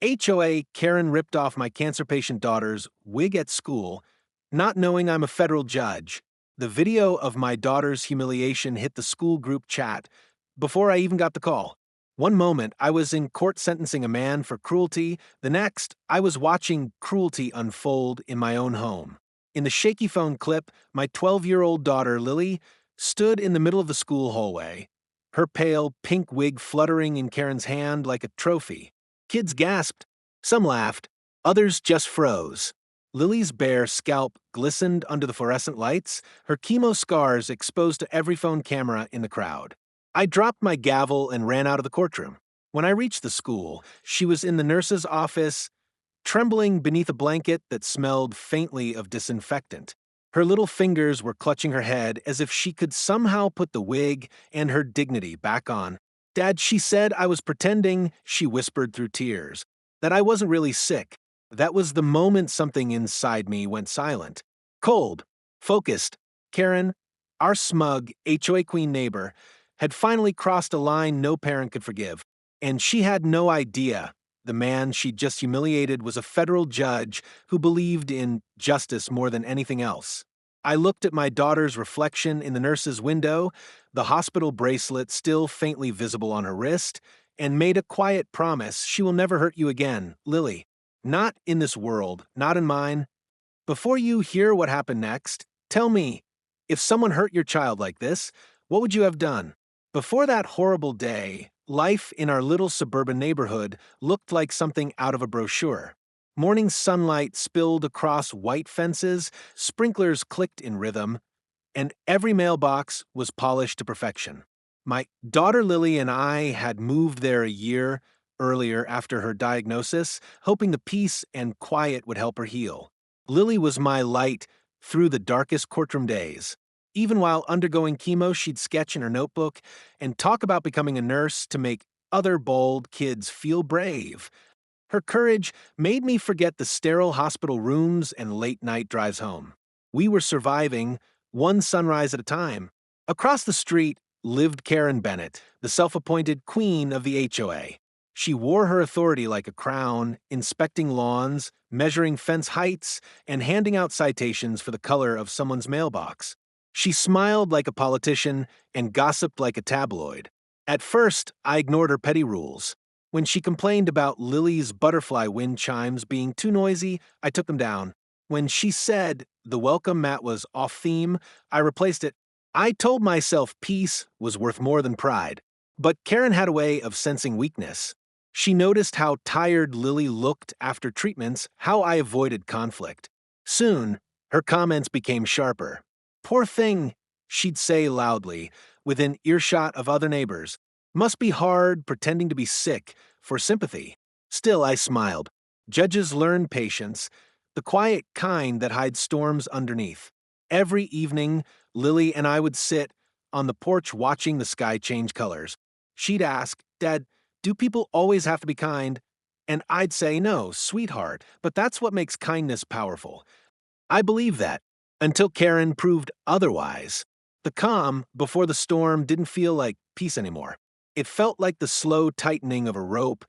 HOA, Karen ripped off my cancer patient daughter's wig at school, not knowing I'm a federal judge. The video of my daughter's humiliation hit the school group chat before I even got the call. One moment, I was in court sentencing a man for cruelty. The next, I was watching cruelty unfold in my own home. In the shaky phone clip, my 12-year-old daughter, Lily, stood in the middle of the school hallway, her pale pink wig fluttering in Karen's hand like a trophy. Kids gasped. Some laughed. Others just froze. Lily's bare scalp glistened under the fluorescent lights, her chemo scars exposed to every phone camera in the crowd. I dropped my gavel and ran out of the courtroom. When I reached the school, she was in the nurse's office, trembling beneath a blanket that smelled faintly of disinfectant. Her little fingers were clutching her head as if she could somehow put the wig and her dignity back on. "Dad, she said I was pretending," she whispered through tears, "that I wasn't really sick." That was the moment something inside me went silent. Cold, focused. Karen, our smug HOA queen neighbor, had finally crossed a line no parent could forgive. And she had no idea the man she'd just humiliated was a federal judge who believed in justice more than anything else. I looked at my daughter's reflection in the nurse's window, the hospital bracelet still faintly visible on her wrist, and made a quiet promise: she will never hurt you again, Lily. Not in this world, not in mine. Before you hear what happened next, tell me, if someone hurt your child like this, what would you have done? Before that horrible day, life in our little suburban neighborhood looked like something out of a brochure. Morning sunlight spilled across white fences, sprinklers clicked in rhythm, and every mailbox was polished to perfection. My daughter Lily and I had moved there a year earlier after her diagnosis, hoping the peace and quiet would help her heal. Lily was my light through the darkest courtroom days. Even while undergoing chemo, she'd sketch in her notebook and talk about becoming a nurse to make other bold kids feel brave. Her courage made me forget the sterile hospital rooms and late-night drives home. We were surviving, one sunrise at a time. Across the street lived Karen Bennett, the self-appointed queen of the HOA. She wore her authority like a crown, inspecting lawns, measuring fence heights, and handing out citations for the color of someone's mailbox. She smiled like a politician and gossiped like a tabloid. At first, I ignored her petty rules. When she complained about Lily's butterfly wind chimes being too noisy, I took them down. When she said the welcome mat was off-theme, I replaced it. I told myself peace was worth more than pride. But Karen had a way of sensing weakness. She noticed how tired Lily looked after treatments, how I avoided conflict. Soon, her comments became sharper. "Poor thing," she'd say loudly, within earshot of other neighbors. "Must be hard pretending to be sick for sympathy." Still, I smiled. Judges learn patience, the quiet kind that hides storms underneath. Every evening, Lily and I would sit on the porch watching the sky change colors. She'd ask, "Dad, do people always have to be kind?" And I'd say, "No, sweetheart, but that's what makes kindness powerful." I believe that, until Karen proved otherwise. The calm before the storm didn't feel like peace anymore. It felt like the slow tightening of a rope,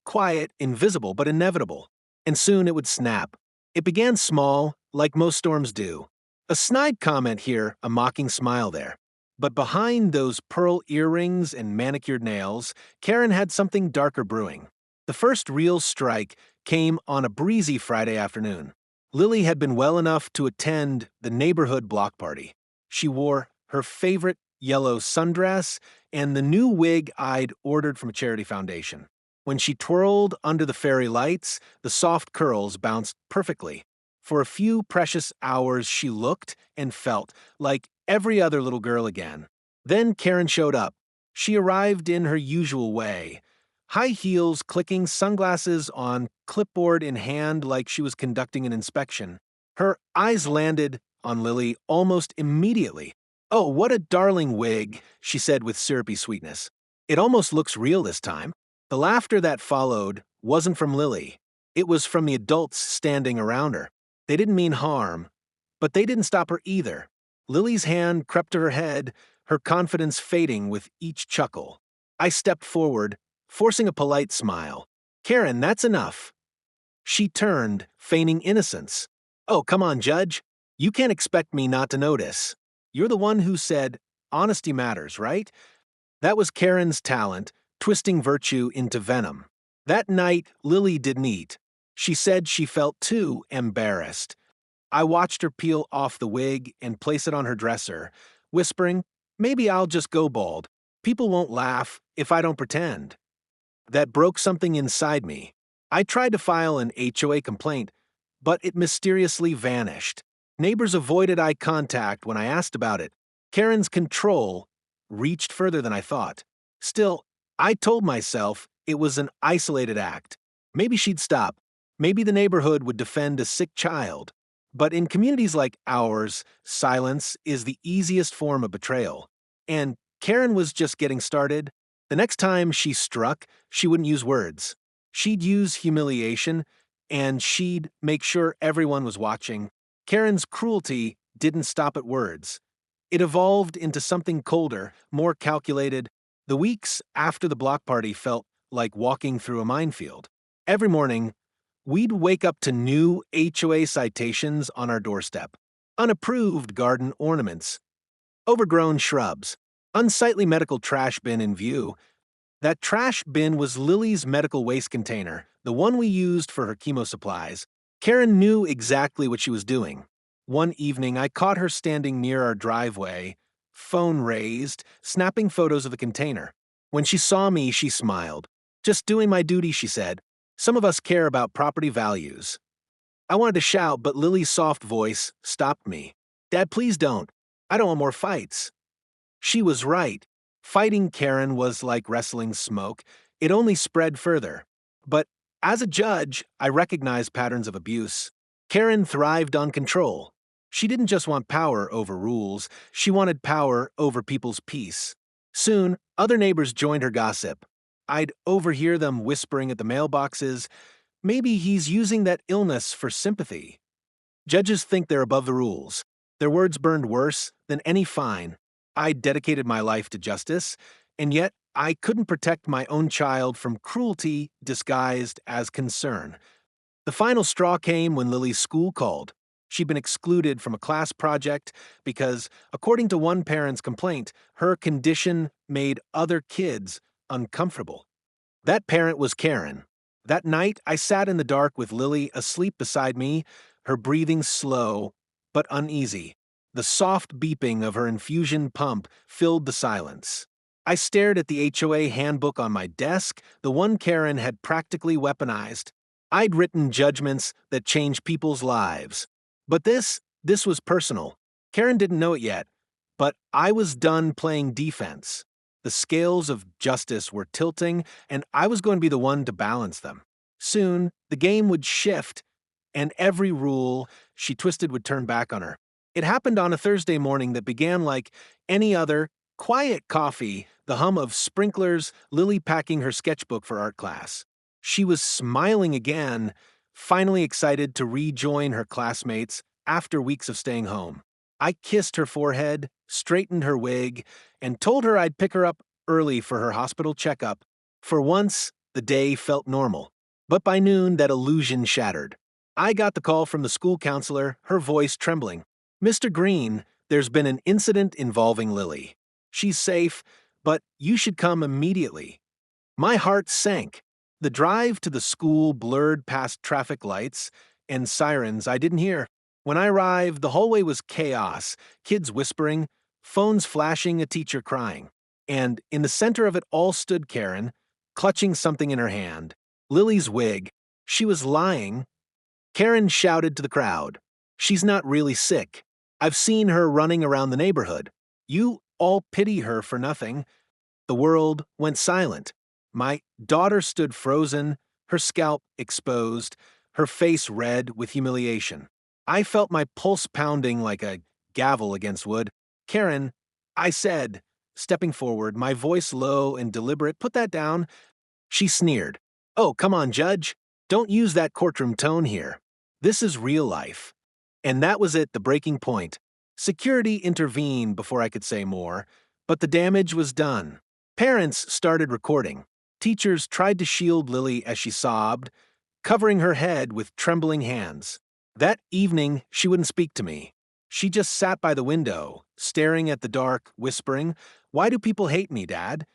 quiet, invisible, but inevitable. And soon it would snap. It began small, like most storms do. A snide comment here, a mocking smile there. But behind those pearl earrings and manicured nails, Karen had something darker brewing. The first real strike came on a breezy Friday afternoon. Lily had been well enough to attend the neighborhood block party. She wore her favorite yellow sundress and the new wig I'd ordered from a charity foundation. When she twirled under the fairy lights, the soft curls bounced perfectly. For a few precious hours, she looked and felt like every other little girl again. Then Karen showed up. She arrived in her usual way. High heels clicking, sunglasses on, clipboard in hand like she was conducting an inspection. Her eyes landed on Lily almost immediately. "Oh, what a darling wig," she said with syrupy sweetness. "It almost looks real this time." The laughter that followed wasn't from Lily. It was from the adults standing around her. They didn't mean harm, but they didn't stop her either. Lily's hand crept to her head, her confidence fading with each chuckle. I stepped forward, forcing a polite smile. Karen, that's enough. She turned, feigning innocence. Oh, come on, Judge. You can't expect me not to notice. You're the one who said, honesty matters, right? That was Karen's talent, twisting virtue into venom. That night, Lily didn't eat. She said she felt too embarrassed. I watched her peel off the wig and place it on her dresser, whispering, maybe I'll just go bald. People won't laugh if I don't pretend. That broke something inside me. I tried to file an HOA complaint, but it mysteriously vanished. Neighbors avoided eye contact when I asked about it. Karen's control reached further than I thought. Still, I told myself it was an isolated act. Maybe she'd stop. Maybe the neighborhood would defend a sick child. But in communities like ours, silence is the easiest form of betrayal. And Karen was just getting started. The next time she struck, she wouldn't use words. She'd use humiliation, and she'd make sure everyone was watching. Karen's cruelty didn't stop at words. It evolved into something colder, more calculated. The weeks after the block party felt like walking through a minefield. Every morning, we'd wake up to new HOA citations on our doorstep. Unapproved garden ornaments, overgrown shrubs, unsightly medical trash bin in view. That trash bin was Lily's medical waste container, the one we used for her chemo supplies. Karen knew exactly what she was doing. One evening, I caught her standing near our driveway, phone raised, snapping photos of the container. When she saw me, she smiled. Just doing my duty, she said. Some of us care about property values. I wanted to shout, but Lily's soft voice stopped me. Dad, please don't. I don't want more fights. She was right. Fighting Karen was like wrestling smoke. It only spread further. But as a judge, I recognized patterns of abuse. Karen thrived on control. She didn't just want power over rules, she wanted power over people's peace. Soon, other neighbors joined her gossip. I'd overhear them whispering at the mailboxes, maybe he's using that illness for sympathy. Judges think they're above the rules. Their words burned worse than any fine. I dedicated my life to justice, and yet I couldn't protect my own child from cruelty disguised as concern. The final straw came when Lily's school called. She'd been excluded from a class project because, according to one parent's complaint, her condition made other kids uncomfortable. That parent was Karen. That night, I sat in the dark with Lily asleep beside me, her breathing slow but uneasy. The soft beeping of her infusion pump filled the silence. I stared at the HOA handbook on my desk, the one Karen had practically weaponized. I'd written judgments that changed people's lives. But this was personal. Karen didn't know it yet, but I was done playing defense. The scales of justice were tilting, and I was going to be the one to balance them. Soon, the game would shift, and every rule she twisted would turn back on her. It happened on a Thursday morning that began like any other, quiet coffee, the hum of sprinklers, Lily packing her sketchbook for art class. She was smiling again, finally excited to rejoin her classmates after weeks of staying home. I kissed her forehead, straightened her wig, and told her I'd pick her up early for her hospital checkup. For once, the day felt normal. But by noon, that illusion shattered. I got the call from the school counselor, her voice trembling. Mr. Green, there's been an incident involving Lily. She's safe, but you should come immediately. My heart sank. The drive to the school blurred past traffic lights and sirens I didn't hear. When I arrived, the hallway was chaos, kids whispering, phones flashing, a teacher crying. And in the center of it all stood Karen, clutching something in her hand. Lily's wig. She was lying. Karen shouted to the crowd. She's not really sick. I've seen her running around the neighborhood. You all pity her for nothing. The world went silent. My daughter stood frozen, her scalp exposed, her face red with humiliation. I felt my pulse pounding like a gavel against wood. Karen, I said, stepping forward, my voice low and deliberate, put that down. She sneered. Oh, come on, Judge. Don't use that courtroom tone here. This is real life. And that was it, the breaking point. Security intervened before I could say more, but the damage was done. Parents started recording. Teachers tried to shield Lily as she sobbed, covering her head with trembling hands. That evening, she wouldn't speak to me. She just sat by the window, staring at the dark, whispering, "Why do people hate me, Dad?"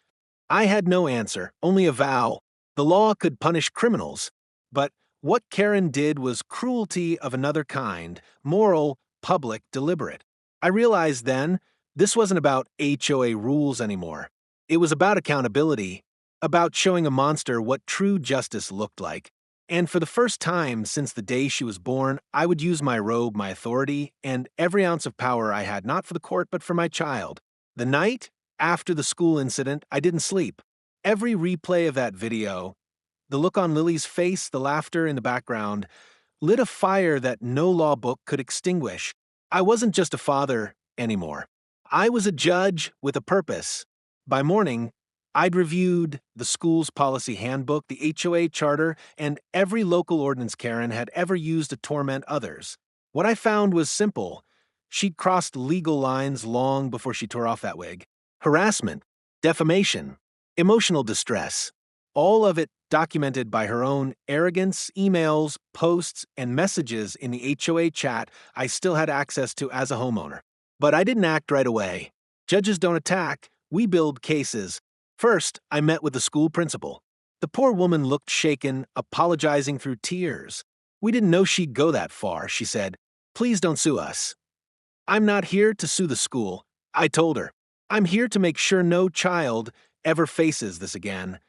I had no answer, only a vow. The law could punish criminals. But what Karen did was cruelty of another kind, moral, public, deliberate. I realized then this wasn't about HOA rules anymore. It was about accountability, about showing a monster what true justice looked like. And for the first time since the day she was born, I would use my robe, my authority, and every ounce of power I had not for the court but for my child. The night after the school incident, I didn't sleep. Every replay of that video, the look on Lily's face, the laughter in the background, lit a fire that no law book could extinguish. I wasn't just a father anymore. I was a judge with a purpose. By morning, I'd reviewed the school's policy handbook, the HOA charter, and every local ordinance Karen had ever used to torment others. What I found was simple. She'd crossed legal lines long before she tore off that wig. Harassment, defamation, emotional distress, all of it documented by her own arrogance, emails, posts, and messages in the HOA chat I still had access to as a homeowner. But I didn't act right away. Judges don't attack, we build cases. First, I met with the school principal. The poor woman looked shaken, apologizing through tears. "We didn't know she'd go that far," she said. "Please don't sue us." "I'm not here to sue the school," I told her. "I'm here to make sure no child ever faces this again."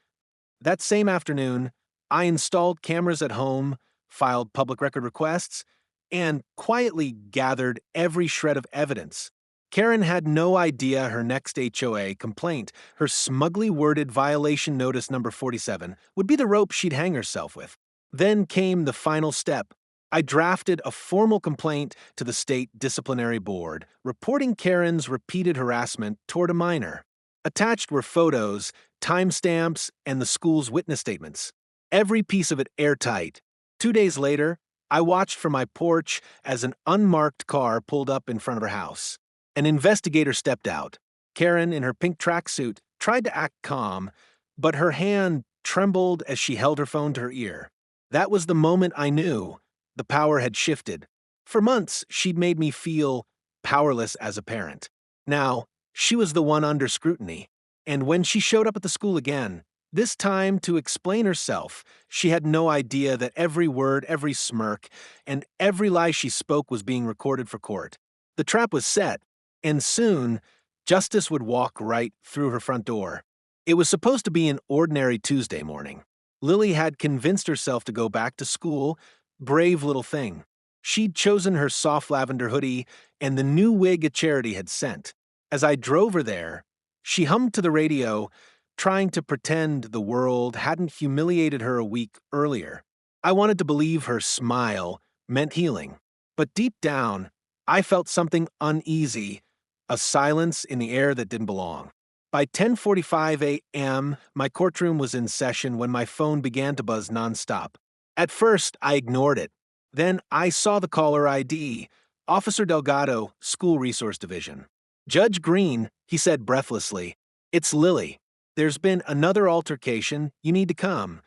That same afternoon, I installed cameras at home, filed public record requests, and quietly gathered every shred of evidence. Karen had no idea her next HOA complaint, her smugly worded violation notice number 47, would be the rope she'd hang herself with. Then came the final step. I drafted a formal complaint to the state disciplinary board, reporting Karen's repeated harassment toward a minor. Attached were photos, timestamps, and the school's witness statements. Every piece of it airtight. 2 days later, I watched from my porch as an unmarked car pulled up in front of her house. An investigator stepped out. Karen, in her pink tracksuit, tried to act calm, but her hand trembled as she held her phone to her ear. That was the moment I knew the power had shifted. For months, she'd made me feel powerless as a parent. Now, she was the one under scrutiny. And when she showed up at the school again, this time to explain herself, she had no idea that every word, every smirk, and every lie she spoke was being recorded for court. The trap was set, and soon, justice would walk right through her front door. It was supposed to be an ordinary Tuesday morning. Lily had convinced herself to go back to school. Brave little thing. She'd chosen her soft lavender hoodie and the new wig a charity had sent. As I drove her there, she hummed to the radio, trying to pretend the world hadn't humiliated her a week earlier. I wanted to believe her smile meant healing. But deep down, I felt something uneasy, a silence in the air that didn't belong. By 10:45 a.m., my courtroom was in session when my phone began to buzz nonstop. At first, I ignored it. Then I saw the caller ID, Officer Delgado, School Resource Division. "Judge Green," he said breathlessly, "it's Lily. There's been another altercation. You need to come."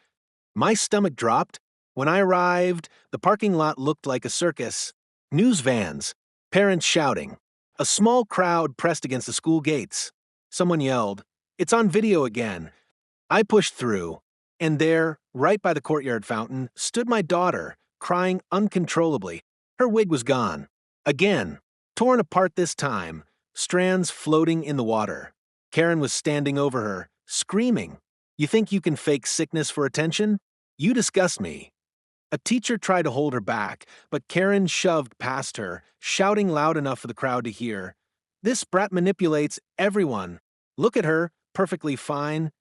My stomach dropped. When I arrived, the parking lot looked like a circus. News vans, parents shouting. A small crowd pressed against the school gates. Someone yelled, "It's on video again." I pushed through, and there, right by the courtyard fountain, stood my daughter, crying uncontrollably. Her wig was gone. Again, torn apart this time, strands floating in the water. Karen was standing over her, screaming, "You think you can fake sickness for attention? You disgust me." A teacher tried to hold her back, but Karen shoved past her, shouting loud enough for the crowd to hear. "This brat manipulates everyone. Look at her, perfectly fine."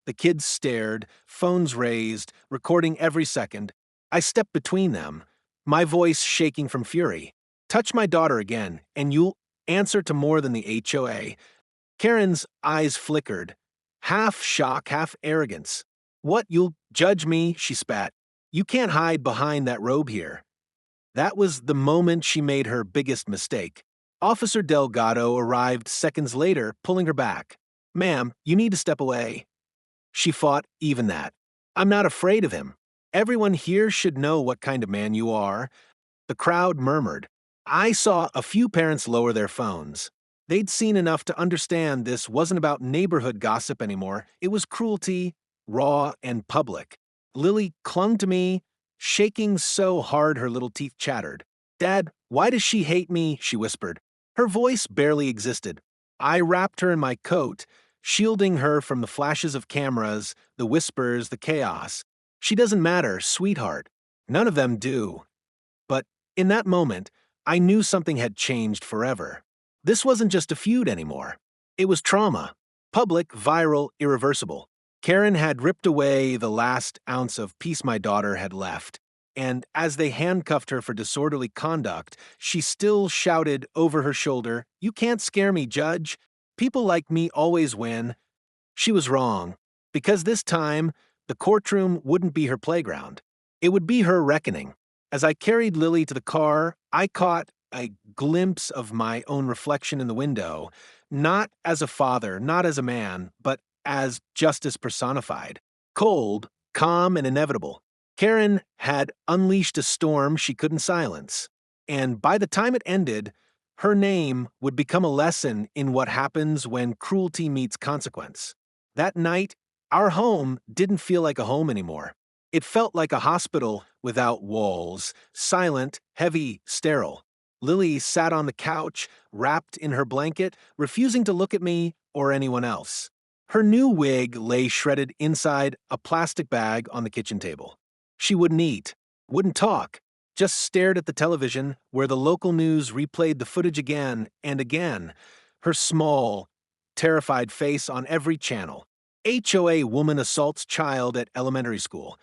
The kids stared, phones raised, recording every second. I stepped between them, my voice shaking from fury. "Touch my daughter again, and you'll answer to more than the HOA." Karen's eyes flickered, half shock, half arrogance. "What, you'll judge me?" she spat. "You can't hide behind that robe here." That was the moment she made her biggest mistake. Officer Delgado arrived seconds later, pulling her back. "Ma'am, you need to step away." She fought even that. I'm not afraid of him. Everyone here should know what kind of man you are. The crowd murmured. I saw a few parents lower their phones. They'd seen enough to understand this wasn't about neighborhood gossip anymore. It was cruelty, raw and public. Lily clung to me, shaking so hard her little teeth chattered. Dad, why does she hate me? She whispered. Her voice barely existed. I wrapped her in my coat, shielding her from the flashes of cameras, the whispers, the chaos. She doesn't matter, sweetheart. None of them do. But in that moment, I knew something had changed forever. This wasn't just a feud anymore. It was trauma. Public, viral, irreversible. Karen had ripped away the last ounce of peace my daughter had left. And as they handcuffed her for disorderly conduct, she still shouted over her shoulder, "You can't scare me, Judge. People like me always win." She was wrong, because this time, the courtroom wouldn't be her playground. It would be her reckoning. As I carried Lily to the car, I caught a glimpse of my own reflection in the window, not as a father, not as a man, but as justice personified. Cold, calm, and inevitable. Karen had unleashed a storm she couldn't silence. And by the time it ended, her name would become a lesson in what happens when cruelty meets consequence. That night, our home didn't feel like a home anymore. It felt like a hospital without walls, silent, heavy, sterile. Lily sat on the couch, wrapped in her blanket, refusing to look at me or anyone else. Her new wig lay shredded inside a plastic bag on the kitchen table. She wouldn't eat, wouldn't talk, just stared at the television where the local news replayed the footage again and again, her small, terrified face on every channel. HOA woman assaults child at elementary school.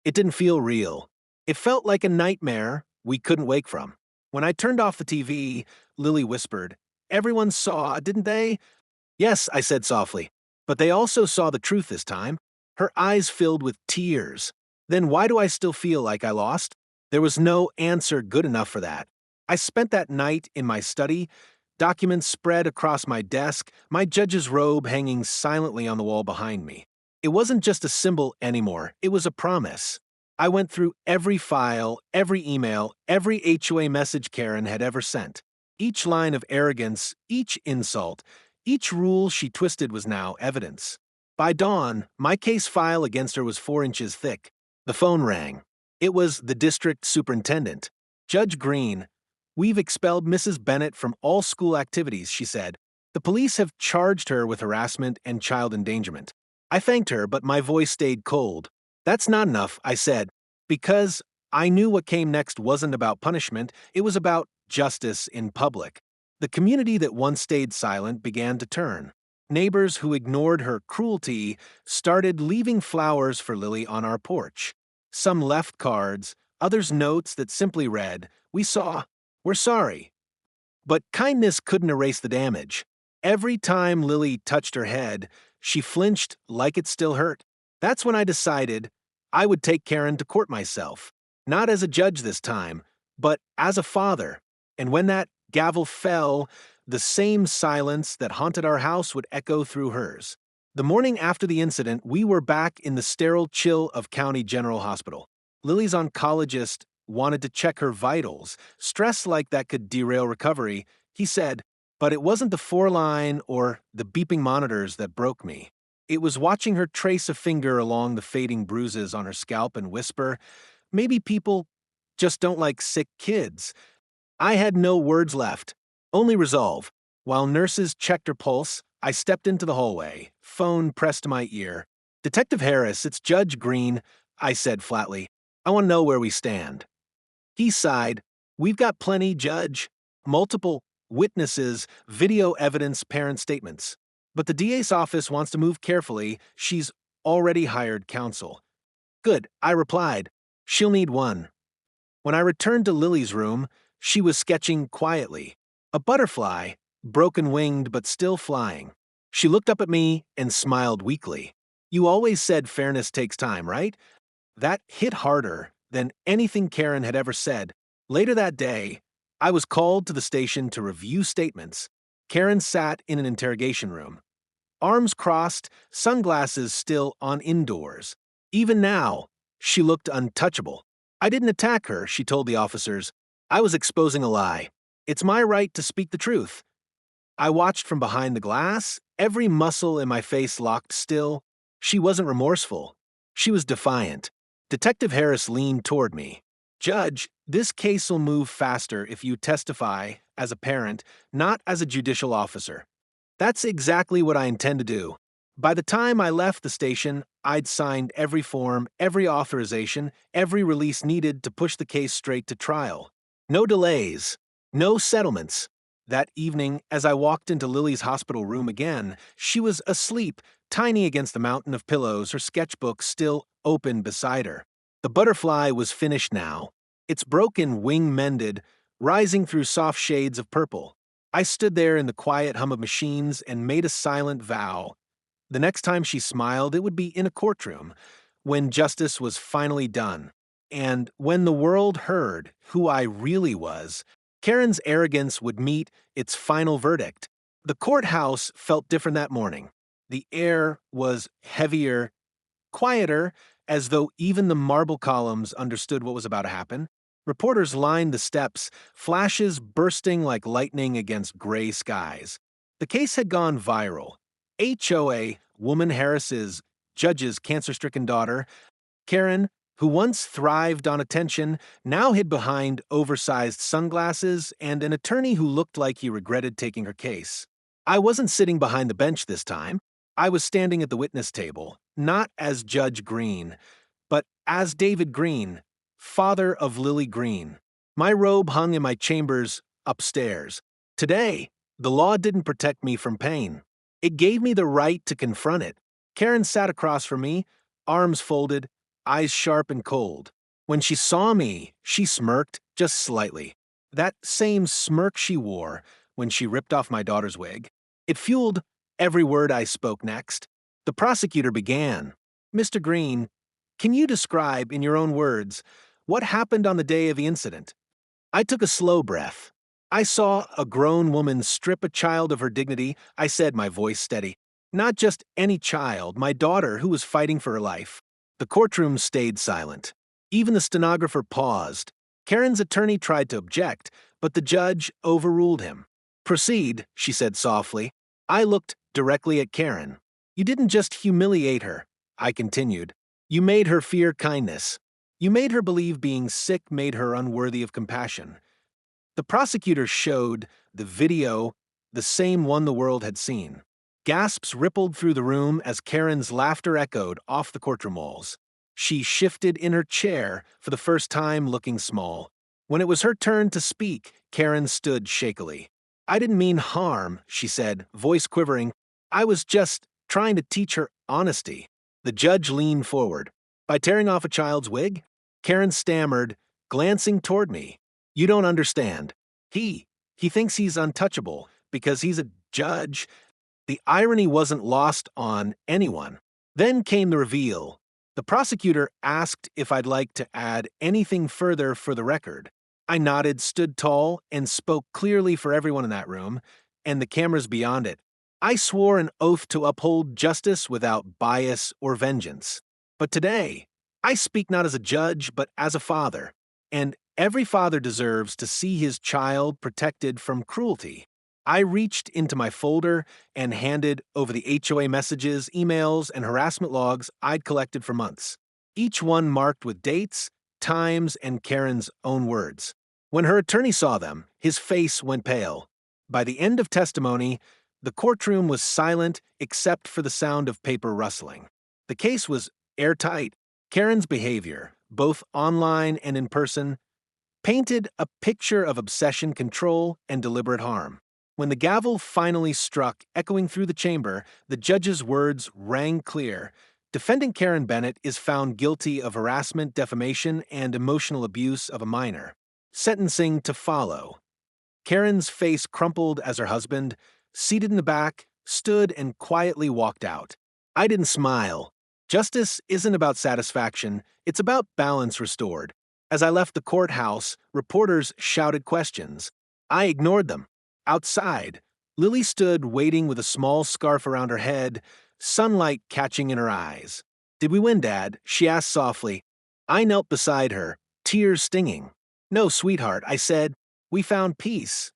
It didn't feel real. It felt like a nightmare we couldn't wake from. When I turned off the TV, Lily whispered, "Everyone saw, didn't they?" "Yes," I said softly. "But they also saw the truth this time." Her eyes filled with tears. Then why do I still feel like I lost? There was no answer good enough for that. I spent that night in my study, documents spread across my desk, my judge's robe hanging silently on the wall behind me. It wasn't just a symbol anymore, it was a promise. I went through every file, every email, every HOA message Karen had ever sent. Each line of arrogance, each insult, each rule she twisted was now evidence. By dawn, my case file against her was 4 inches thick. The phone rang. It was the district superintendent. "Judge Green, we've expelled Mrs. Bennett from all school activities," she said. "The police have charged her with harassment and child endangerment." I thanked her, but my voice stayed cold. "That's not enough," I said, because I knew what came next wasn't about punishment, it was about justice in public. The community that once stayed silent began to turn. Neighbors who ignored her cruelty started leaving flowers for Lily on our porch. Some left cards, others notes that simply read, "We saw, we're sorry." But kindness couldn't erase the damage. Every time Lily touched her head, she flinched like it still hurt. That's when I decided I would take Karen to court myself. Not as a judge this time, but as a father. And when that gavel fell, the same silence that haunted our house would echo through hers. The morning after the incident, we were back in the sterile chill of County General Hospital. Lily's oncologist wanted to check her vitals. Stress like that could derail recovery, he said, but it wasn't the 4-line or the beeping monitors that broke me. It was watching her trace a finger along the fading bruises on her scalp and whisper, "Maybe people just don't like sick kids." I had no words left, only resolve. While nurses checked her pulse, I stepped into the hallway, phone pressed to my ear. "Detective Harris, it's Judge Green," I said flatly. "I want to know where we stand." He sighed. "We've got plenty, Judge. Multiple witnesses, video evidence, parent statements. But the DA's office wants to move carefully. She's already hired counsel." "Good," I replied. "She'll need one." When I returned to Lily's room, she was sketching quietly. A butterfly, broken-winged but still flying. She looked up at me and smiled weakly. "You always said fairness takes time, right?" That hit harder than anything Karen had ever said. Later that day, I was called to the station to review statements. Karen sat in an interrogation room. arms crossed, sunglasses still on indoors. Even now, she looked untouchable. I didn't attack her, she told the officers. I was exposing a lie. It's my right to speak the truth. I watched from behind the glass, every muscle in my face locked still. She wasn't remorseful. She was defiant. Detective Harris leaned toward me. Judge, this case will move faster if you testify as a parent, not as a judicial officer. That's exactly what I intend to do. By the time I left the station, I'd signed every form, every authorization, every release needed to push the case straight to trial. No delays, no settlements. That evening, as I walked into Lily's hospital room again, she was asleep, tiny against the mountain of pillows, her sketchbook still open beside her. The butterfly was finished now, its broken wing mended, rising through soft shades of purple. I stood there in the quiet hum of machines and made a silent vow. The next time she smiled, it would be in a courtroom, when justice was finally done. And when the world heard who I really was, Karen's arrogance would meet its final verdict. The courthouse felt different that morning. The air was heavier, quieter, as though even the marble columns understood what was about to happen. Reporters lined the steps, flashes bursting like lightning against gray skies. The case had gone viral. HOA, Woman Harris's judge's cancer-stricken daughter, Karen, who once thrived on attention, now hid behind oversized sunglasses and an attorney who looked like he regretted taking her case. I wasn't sitting behind the bench this time. I was standing at the witness table, not as Judge Green, but as David Green, father of Lily Green. My robe hung in my chambers upstairs. Today, the law didn't protect me from pain. It gave me the right to confront it. Karen sat across from me, arms folded, eyes sharp and cold. When she saw me, she smirked, just slightly. That same smirk she wore when she ripped off my daughter's wig. It fueled every word I spoke next. The prosecutor began. Mr. Green, can you describe, in your own words, what happened on the day of the incident? I took a slow breath. I saw a grown woman strip a child of her dignity, I said, my voice steady. Not just any child, my daughter who was fighting for her life. The courtroom stayed silent. Even the stenographer paused. Karen's attorney tried to object, but the judge overruled him. Proceed, she said softly. I looked directly at Karen. You didn't just humiliate her, I continued. You made her fear kindness. You made her believe being sick made her unworthy of compassion. The prosecutor showed the video, the same one the world had seen. Gasps rippled through the room as Karen's laughter echoed off the courtroom walls. She shifted in her chair, for the first time looking small. When it was her turn to speak, Karen stood shakily. I didn't mean harm, she said, voice quivering. I was just trying to teach her honesty. The judge leaned forward. By tearing off a child's wig? Karen stammered, glancing toward me. You don't understand. He thinks he's untouchable because he's a judge. The irony wasn't lost on anyone. Then came the reveal. The prosecutor asked if I'd like to add anything further for the record. I nodded, stood tall, and spoke clearly for everyone in that room, and the cameras beyond it. I swore an oath to uphold justice without bias or vengeance. But today, I speak not as a judge, but as a father. And every father deserves to see his child protected from cruelty. I reached into my folder and handed over the HOA messages, emails, and harassment logs I'd collected for months, each one marked with dates, times, and Karen's own words. When her attorney saw them, his face went pale. By the end of testimony, the courtroom was silent except for the sound of paper rustling. The case was airtight. Karen's behavior, both online and in person, painted a picture of obsession, control, and deliberate harm. When the gavel finally struck, echoing through the chamber, the judge's words rang clear. Defendant Karen Bennett is found guilty of harassment, defamation, and emotional abuse of a minor. Sentencing to follow. Karen's face crumpled as her husband, seated in the back, stood and quietly walked out. I didn't smile. Justice isn't about satisfaction, it's about balance restored. As I left the courthouse, reporters shouted questions. I ignored them. Outside, Lily stood waiting with a small scarf around her head, sunlight catching in her eyes. "Did we win, Dad?" she asked softly. I knelt beside her, tears stinging. "No, sweetheart," I said. "We found peace."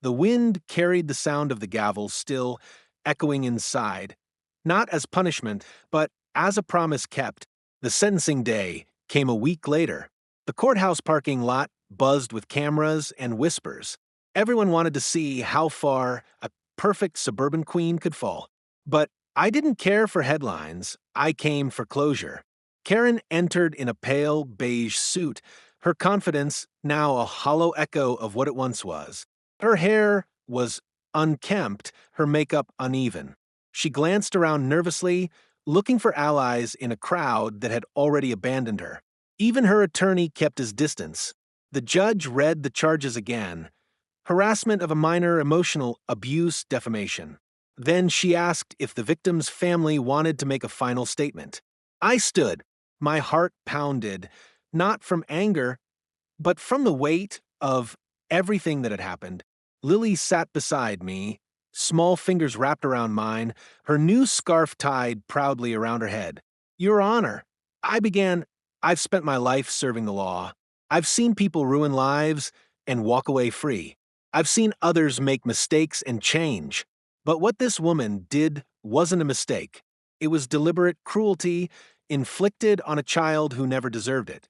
The wind carried the sound of the gavel still echoing inside, not as punishment, but as a promise kept. The sentencing day came a week later. The courthouse parking lot buzzed with cameras and whispers. Everyone wanted to see how far a perfect suburban queen could fall. But I didn't care for headlines. I came for closure. Karen entered in a pale beige suit, her confidence now a hollow echo of what it once was. Her hair was unkempt, her makeup uneven. She glanced around nervously, looking for allies in a crowd that had already abandoned her. Even her attorney kept his distance. The judge read the charges again: harassment of a minor, emotional abuse, defamation. Then she asked if the victim's family wanted to make a final statement. I stood. My heart pounded, not from anger, but from the weight of everything that had happened. Lily sat beside me, small fingers wrapped around mine, her new scarf tied proudly around her head. "Your Honor," I began, "I've spent my life serving the law. I've seen people ruin lives and walk away free. I've seen others make mistakes and change. But what this woman did wasn't a mistake. It was deliberate cruelty inflicted on a child who never deserved it."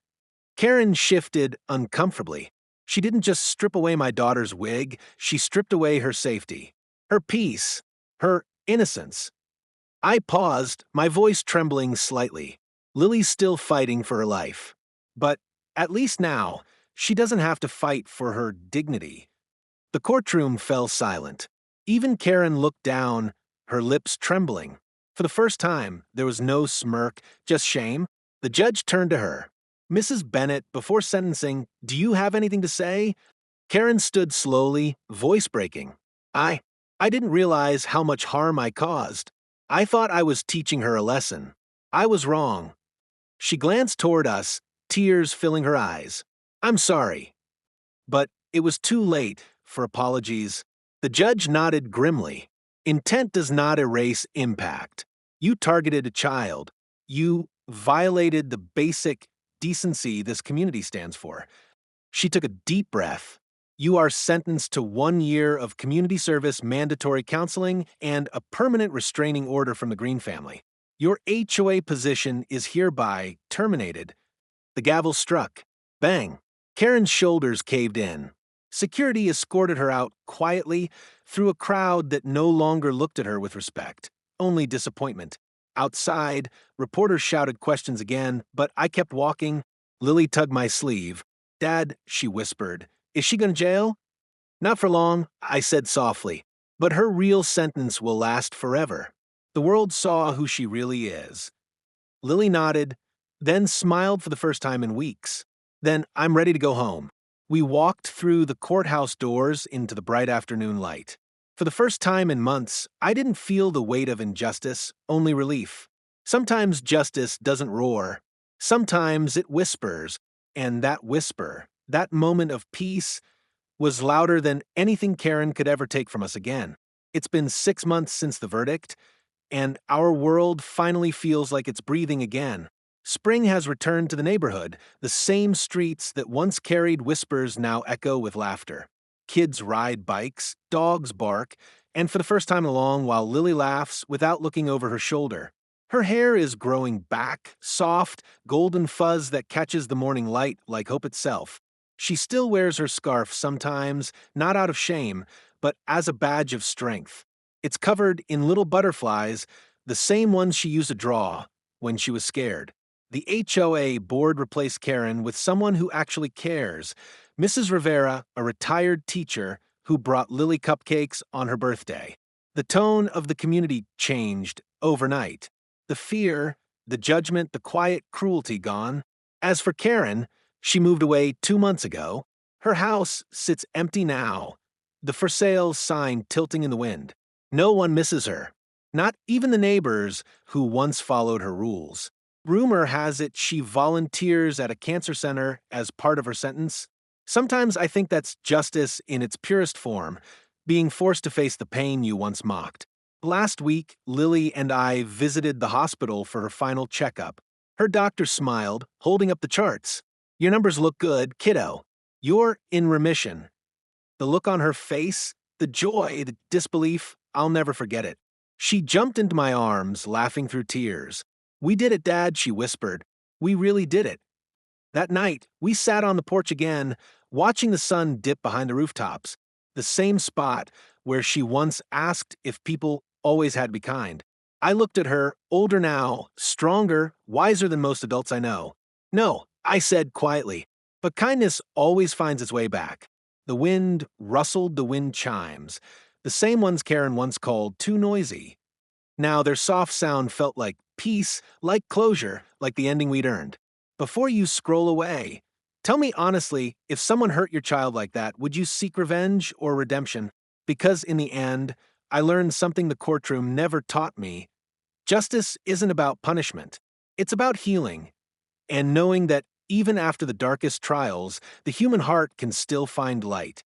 Karen shifted uncomfortably. She didn't just strip away my daughter's wig, she stripped away her safety, her peace, her innocence. I paused, my voice trembling slightly. Lily's still fighting for her life. But at least now, she doesn't have to fight for her dignity. The courtroom fell silent. Even Karen looked down, her lips trembling. For the first time, there was no smirk, just shame. The judge turned to her. "Mrs. Bennett, before sentencing, do you have anything to say?" Karen stood slowly, voice breaking. I didn't realize how much harm I caused. I thought I was teaching her a lesson. I was wrong. She glanced toward us, tears filling her eyes. "I'm sorry." But it was too late for apologies. The judge nodded grimly. "Intent does not erase impact. You targeted a child. You violated the basic decency this community stands for." She took a deep breath. "You are sentenced to 1 year of community service, mandatory counseling, and a permanent restraining order from the Green family. Your HOA position is hereby terminated." The gavel struck. Bang! Karen's shoulders caved in. Security escorted her out quietly through a crowd that no longer looked at her with respect, only disappointment. Outside, reporters shouted questions again, but I kept walking. Lily tugged my sleeve. "Dad," she whispered, "is she going to jail?" "Not for long," I said softly, "but her real sentence will last forever. The world saw who she really is." Lily nodded, then smiled for the first time in weeks. "Then I'm ready to go home." We walked through the courthouse doors into the bright afternoon light. For the first time in months, I didn't feel the weight of injustice, only relief. Sometimes justice doesn't roar. Sometimes it whispers, and that whisper, that moment of peace, was louder than anything Karen could ever take from us again. It's been 6 months since the verdict, and our world finally feels like it's breathing again. Spring has returned to the neighborhood. The same streets that once carried whispers now echo with laughter. Kids ride bikes, dogs bark, and for the first time in a long while, Lily laughs without looking over her shoulder. Her hair is growing back, soft, golden fuzz that catches the morning light like hope itself. She still wears her scarf sometimes, not out of shame, but as a badge of strength. It's covered in little butterflies, the same ones she used to draw when she was scared. The HOA board replaced Karen with someone who actually cares. Mrs. Rivera, a retired teacher who brought Lily cupcakes on her birthday. The tone of the community changed overnight. The fear, the judgment, the quiet cruelty gone. As for Karen, she moved away 2 months ago. Her house sits empty now, the for sale sign tilting in the wind. No one misses her, not even the neighbors who once followed her rules. Rumor has it she volunteers at a cancer center as part of her sentence. Sometimes I think that's justice in its purest form, being forced to face the pain you once mocked. Last week, Lily and I visited the hospital for her final checkup. Her doctor smiled, holding up the charts. Your numbers look good, kiddo. You're in remission. The look on her face, the joy, the disbelief, I'll never forget it. She jumped into my arms, laughing through tears. We did it, Dad, she whispered. We really did it. That night, we sat on the porch again, watching the sun dip behind the rooftops, the same spot where she once asked if people always had to be kind. I looked at her, older now, stronger, wiser than most adults I know. No, I said quietly, but kindness always finds its way back. The wind rustled the wind chimes, the same ones Karen once called too noisy. Now their soft sound felt like peace, like closure, like the ending we'd earned. Before you scroll away, tell me honestly, if someone hurt your child like that, would you seek revenge or redemption? Because in the end, I learned something the courtroom never taught me. Justice isn't about punishment. It's about healing and knowing that even after the darkest trials, the human heart can still find light.